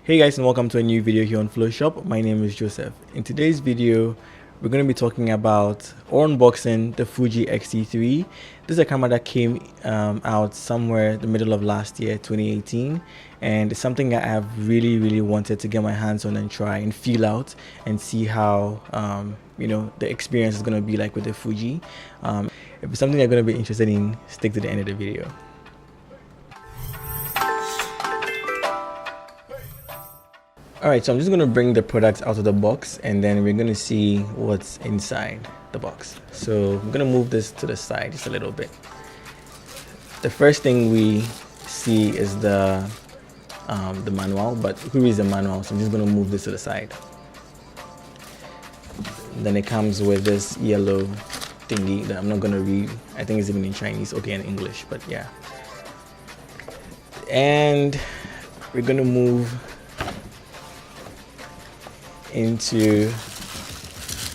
Hey guys, and welcome to a new video here on Flowshop. My name is Joseph. In today's video, we're going to be talking about or unboxing the Fuji X-T3. This is a camera that came out somewhere the middle of last year, 2018, and it's something that I've really wanted to get my hands on and try and feel out and see how the experience is going to be like with the Fuji. If it's something you're going to be interested in, stick to the end of the video. Alright, so I'm just going to bring the products out of the box and then we're going to see what's inside the box. So I'm going to move this to the side just a little bit. The first thing we see is the manual, but who reads the manual? So I'm just going to move this to the side. Then it comes with this yellow thingy that I'm not going to read. I think it's even in Chinese, okay, in English, but yeah. And we're going to move into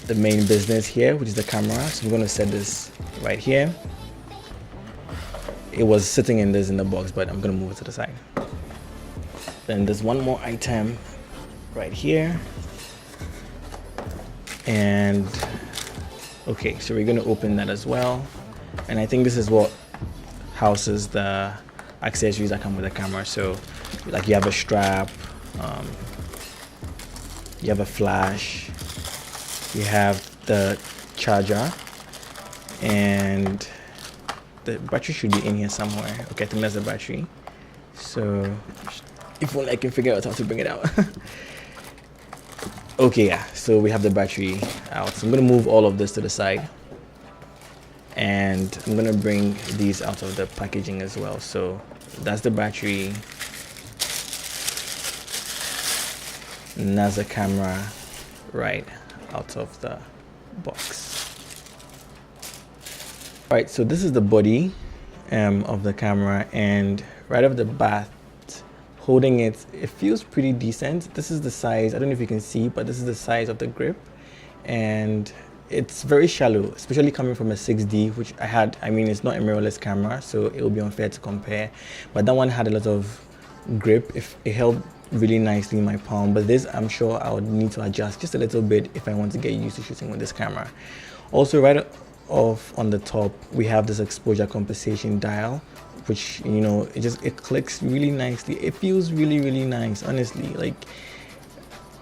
the main business here, which is the camera. So we're going to set this right here. It was sitting in the box, but I'm going to move it to the side. Then there's one more item right here. And okay, so we're going to open that as well. And I think this is what houses the accessories that come with the camera. So like you have a strap, you have a flash, you have the charger, and the battery should be in here somewhere. Okay, I think that's the battery. So if only I can figure out how to bring it out. Okay, yeah, so we have the battery out. So I'm gonna move all of this to the side. And I'm gonna bring these out of the packaging as well. So that's the battery. And that's the camera right out of the box. Right, so this is the body of the camera, and right off the bat, holding it, it feels pretty decent. This is the size, I don't know if you can see, but this is the size of the grip, and it's very shallow, especially coming from a 6D, which I had. I mean, it's not a mirrorless camera, so it will be unfair to compare, but that one had a lot of grip. If it held really nicely in my palm, but this I'm sure I would need to adjust just a little bit if I want to get used to shooting with this camera. Also, right off on the top, we have this exposure compensation dial, which it clicks really nicely. It feels really nice, honestly. Like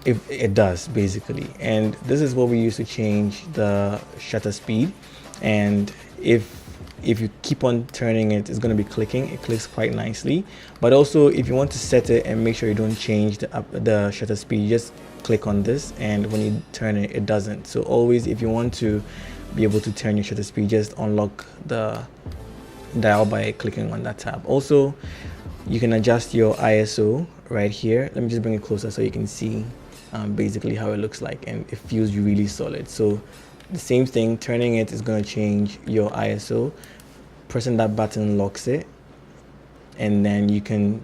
it does basically. And this is what we use to change the shutter speed, and if you keep on turning it, it's going to be clicking. It clicks quite nicely. But also, if you want to set it and make sure you don't change the shutter speed, you just click on this, and when you turn it, it doesn't. So always, if you want to be able to turn your shutter speed, just unlock the dial by clicking on that tab. Also, you can adjust your ISO right here. Let me just bring it closer so you can see basically how it looks like, and it feels really solid. So the same thing, turning it is going to change your ISO. Pressing that button locks it, and then you can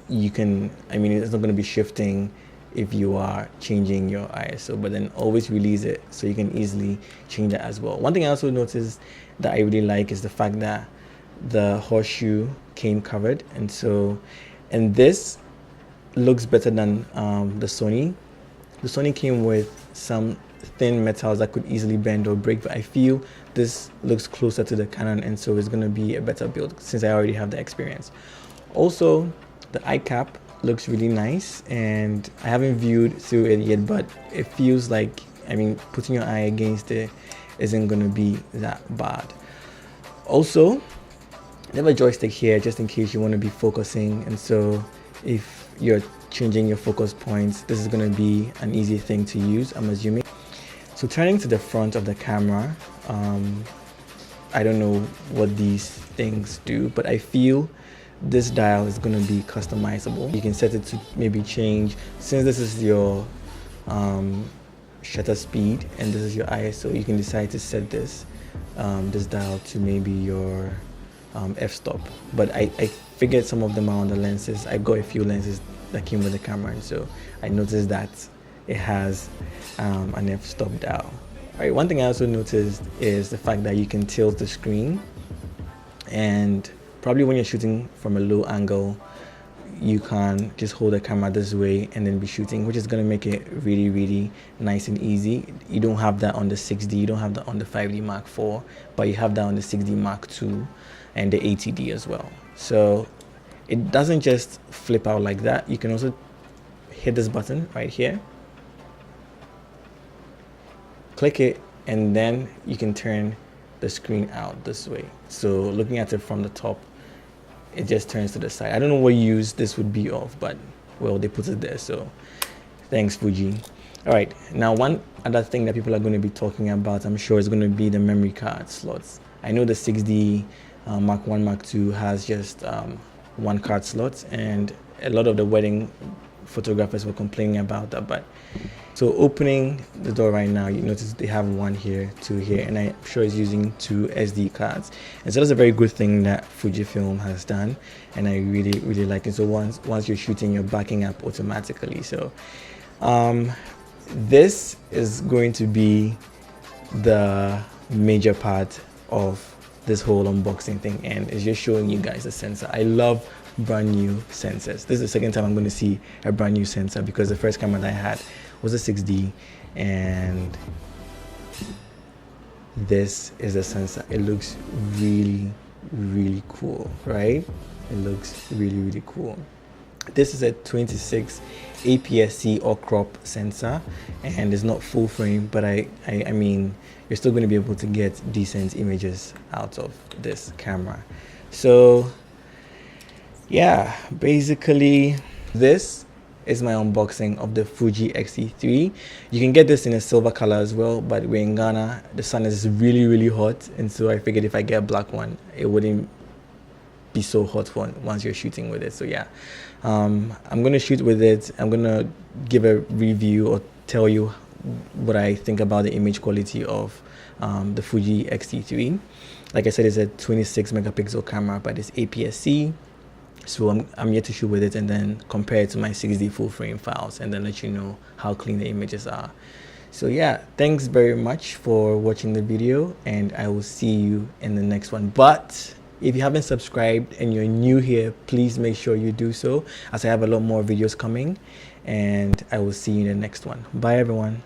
I mean, it's not going to be shifting if you are changing your ISO, but then always release it so you can easily change that as well. One thing I also noticed that I really like is the fact that the horseshoe came covered, and this looks better than the Sony. The Sony came with some thin metals that could easily bend or break, but I feel this looks closer to the Canon, and so it's going to be a better build since I already have the experience. Also, the eye cap looks really nice, and I haven't viewed through it yet, but it feels like, I mean, putting your eye against it isn't going to be that bad. Also, I have a joystick here just in case you want to be focusing, and so if you're changing your focus points, this is going to be an easy thing to use, I'm assuming. So turning to the front of the camera, I don't know what these things do, but I feel this dial is going to be customizable. You can set it to maybe change, since this is your shutter speed and this is your ISO, you can decide to set this dial to maybe your f-stop. But I figured some of them are on the lenses. I got a few lenses that came with the camera, and so I noticed that it has an f-stop dial. Alright, one thing I also noticed is the fact that you can tilt the screen, and probably when you're shooting from a low angle, you can just hold the camera this way and then be shooting, which is going to make it really, really nice and easy. You don't have that on the 6D, you don't have that on the 5D Mark IV, but you have that on the 6D Mark II and the 80D as well. So it doesn't just flip out like that. You can also hit this button right here, click it, and then you can turn the screen out this way. So looking at it from the top, it just turns to the side. I don't know what use this would be of, but well, they put it there. So thanks, Fuji. All right, now one other thing that people are going to be talking about, I'm sure, is going to be the memory card slots. I know the 6D Mark I, Mark II has just one card slot, and a lot of the wedding photographers were complaining about that. But so opening the door right now, you notice they have one here, two here, and I'm sure it's using 2 SD cards. And so that's a very good thing that Fujifilm has done, and I really, really like it. So once you're shooting, you're backing up automatically. So this is going to be the major part of this whole unboxing thing, and it's just showing you guys the sensor. I love brand new sensors. This is the second time I'm going to see a brand new sensor, because the first camera that I had was a 6D, and this is a sensor. It looks really, really cool, right? It looks really, really cool. This is a 26 APS-C or crop sensor, and it's not full frame, but I mean, you're still going to be able to get decent images out of this camera. So yeah, basically this is my unboxing of the Fuji X-T3. You can get this in a silver color as well, but we're in Ghana, the sun is really, really hot, and so I figured if I get a black one, it wouldn't be so hot once you're shooting with it. So yeah, I'm gonna shoot with it. I'm gonna give a review or tell you what I think about the image quality of the Fuji X-T3. Like I said, it's a 26 megapixel camera, but it's APS-C. So I'm yet to shoot with it and then compare it to my 6D full frame files and then let you know how clean the images are. So yeah, thanks very much for watching the video, and I will see you in the next one. But if you haven't subscribed and you're new here, please make sure you do so, as I have a lot more videos coming, and I will see you in the next one. Bye everyone.